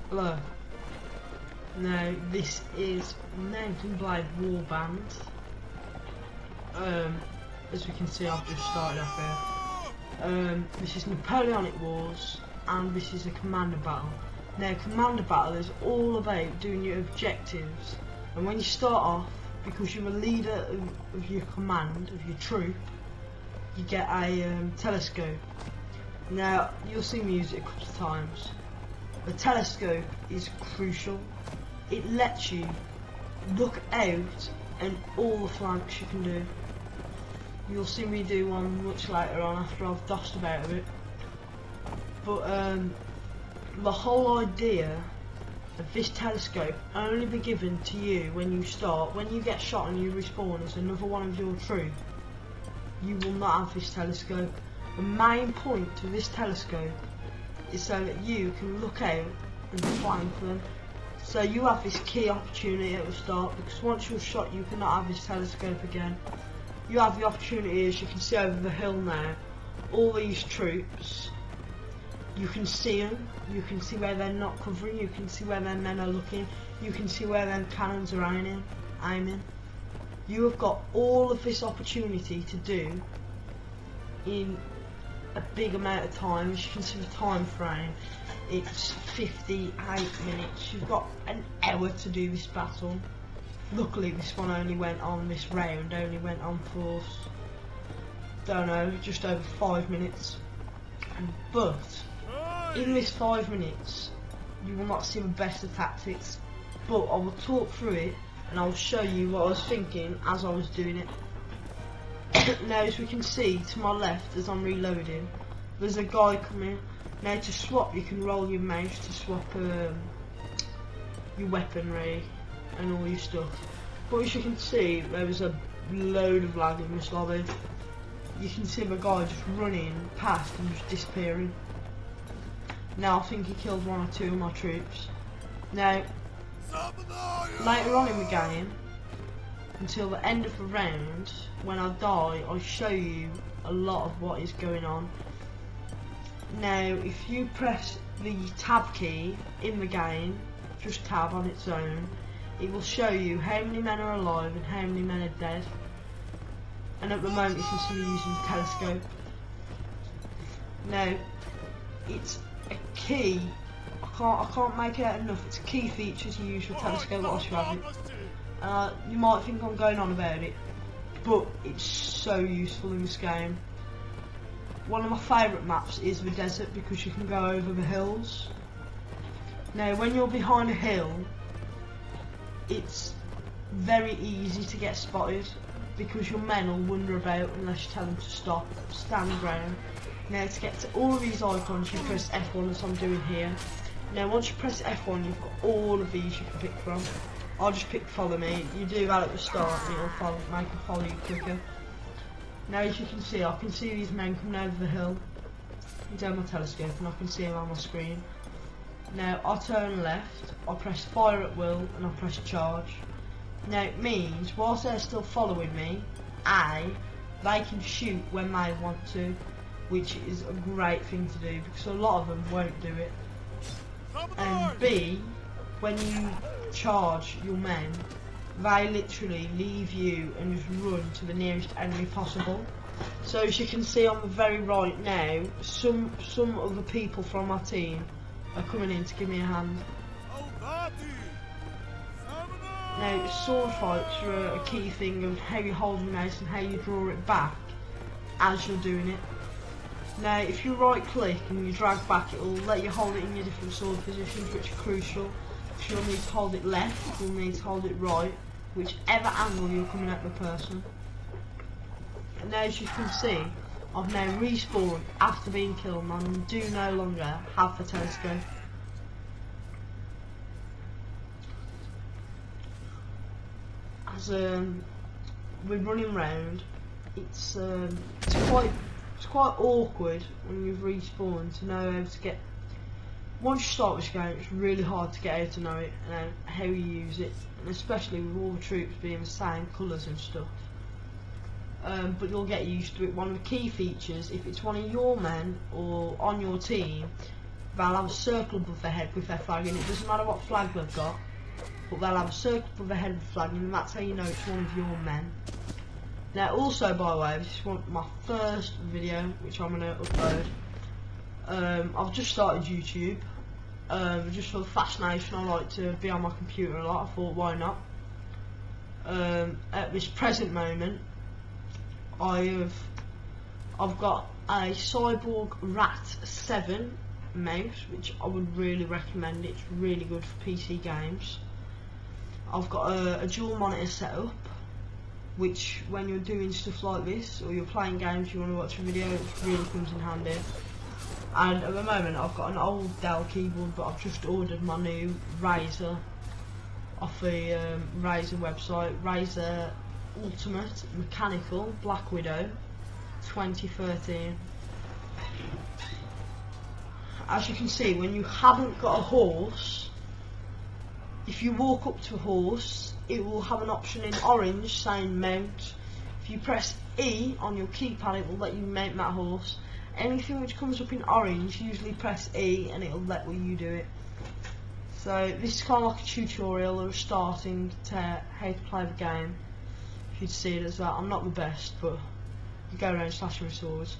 Hello. Now this is Mount&Blade Warband. As we can see, I've just started off here. This is Napoleonic Wars, and this is a commander battle. Now, commander battle is all about doing your objectives, and when you start off, because you're a leader of your command, of your troop, you get a telescope. Now, you'll see me use it a couple of times. The telescope is crucial. It lets you look out and all the flanks you can do. You'll see me do one much later on after I've dossed about a bit. But the whole idea of this telescope only be given to you when you start. When you get shot and you respawn as another one of your troop, you will not have this telescope. The main point of this telescope is so that you can look out and flank them. So you have this key opportunity at the start, because once you're shot you cannot have this telescope again. You have the opportunity, as you can see over the hill now, all these troops, you can see them, you can see where they're not covering, you can see where their men are looking, you can see where their cannons are aiming. You have got all of this opportunity to do in a big amount of time. As you can see the time frame, it's 58 minutes. You've got an hour to do this battle. Luckily this one only went on, this round only went on for, don't know, just over 5 minutes. But in this 5 minutes you will not see the best of tactics, but I will talk through it and I'll show you what I was thinking as I was doing it. Now, as we can see to my left as I'm reloading, there's a guy coming. Now, to swap, you can roll your mouse to swap your weaponry and all your stuff. But as you can see, there was a load of lag in this lobby. You can see the guy just running past and just disappearing. Now I think he killed 1 or 2 of my troops. Now, later on in the game, until the end of the round, when I die, I show you a lot of what is going on. Now, if you press the tab key in the game, just tab on its own, it will show you how many men are alive and how many men are dead. And at the moment you can see me using the telescope. Now, it's a key, I can't make it out enough, it's a key feature to use your telescope whilst you have it. You might think I'm going on about it, but it's so useful in this game. One of my favourite maps is the desert, because you can go over the hills. Now, when you're behind a hill, it's very easy to get spotted, because your men will wander about unless you tell them to stop, stand ground. Now, to get to all of these icons, you press F1 as I'm doing here. Now, once you press F1, you've got all of these you can pick from. I'll just pick follow me. You do that at the start and it'll make it follow you quicker. Now, as you can see, I can see these men coming over the hill. It's on my telescope and I can see them on my screen. Now, I turn left, I press fire at will and I press charge. Now, it means whilst they're still following me, A, they can shoot when they want to, which is a great thing to do because a lot of them won't do it. And B, when you charge your men, they literally leave you and just run to the nearest enemy possible. So as you can see on the very right now, some of the people from our team are coming in to give me a hand. Now, sword fights are a key thing of how you hold your mouse and how you draw it back as you're doing it. Now, if you right click and you drag back, it will let you hold it in your different sword positions, which are crucial. If you'll need to hold it left, you'll need to hold it right, whichever angle you're coming at the person. And now, as you can see, I've now respawned after being killed and I do no longer have the telescope. As we're running round, it's quite awkward when you've respawned to know how to get. Once you start this game, it's really hard to get out to know it and how you use it, and especially with all the troops being the same colours and stuff. But you'll get used to it. One of the key features, if it's one of your men or on your team, they'll have a circle above their head with their flag, and it doesn't matter what flag they've got, but they'll have a circle above their head with the flag, and that's how you know it's one of your men. Now also, by the way, this is my first video which I'm going to upload. I've just started YouTube, just for the fascination. I like to be on my computer a lot. I thought, why not? At this present moment, I've got a Cyborg Rat 7 mouse, which I would really recommend. It's really good for PC games. I've got a dual monitor setup, which when you're doing stuff like this, or you're playing games, you want to watch a video, it really comes in handy. And at the moment I've got an old Dell keyboard, but I've just ordered my new Razer off the Razer website, Razer Ultimate Mechanical Black Widow 2013. As you can see, when you haven't got a horse, if you walk up to a horse, it will have an option in orange saying mount. If you press E on your keypad, it will let you mount that horse. Anything which comes up in orange, usually press E and it'll let you do it. So this is kind of like a tutorial or starting to how to play the game. If you'd see it as that, I'm not the best, but you go around slashing with swords.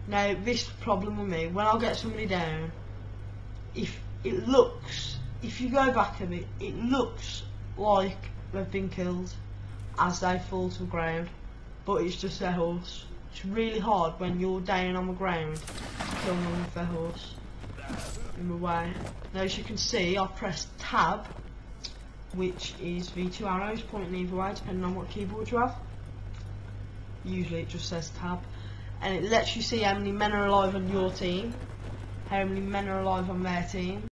Now this problem with me, when I'll get somebody down, if you go back a bit, it looks like they've been killed as they fall to the ground, but it's just their horse. It's really hard when you're down on the ground to kill them with their horse in the way. Now as you can see, I've pressed tab, which is the two arrows pointing either way depending on what keyboard you have. Usually it just says tab, and it lets you see how many men are alive on your team, how many men are alive on their team.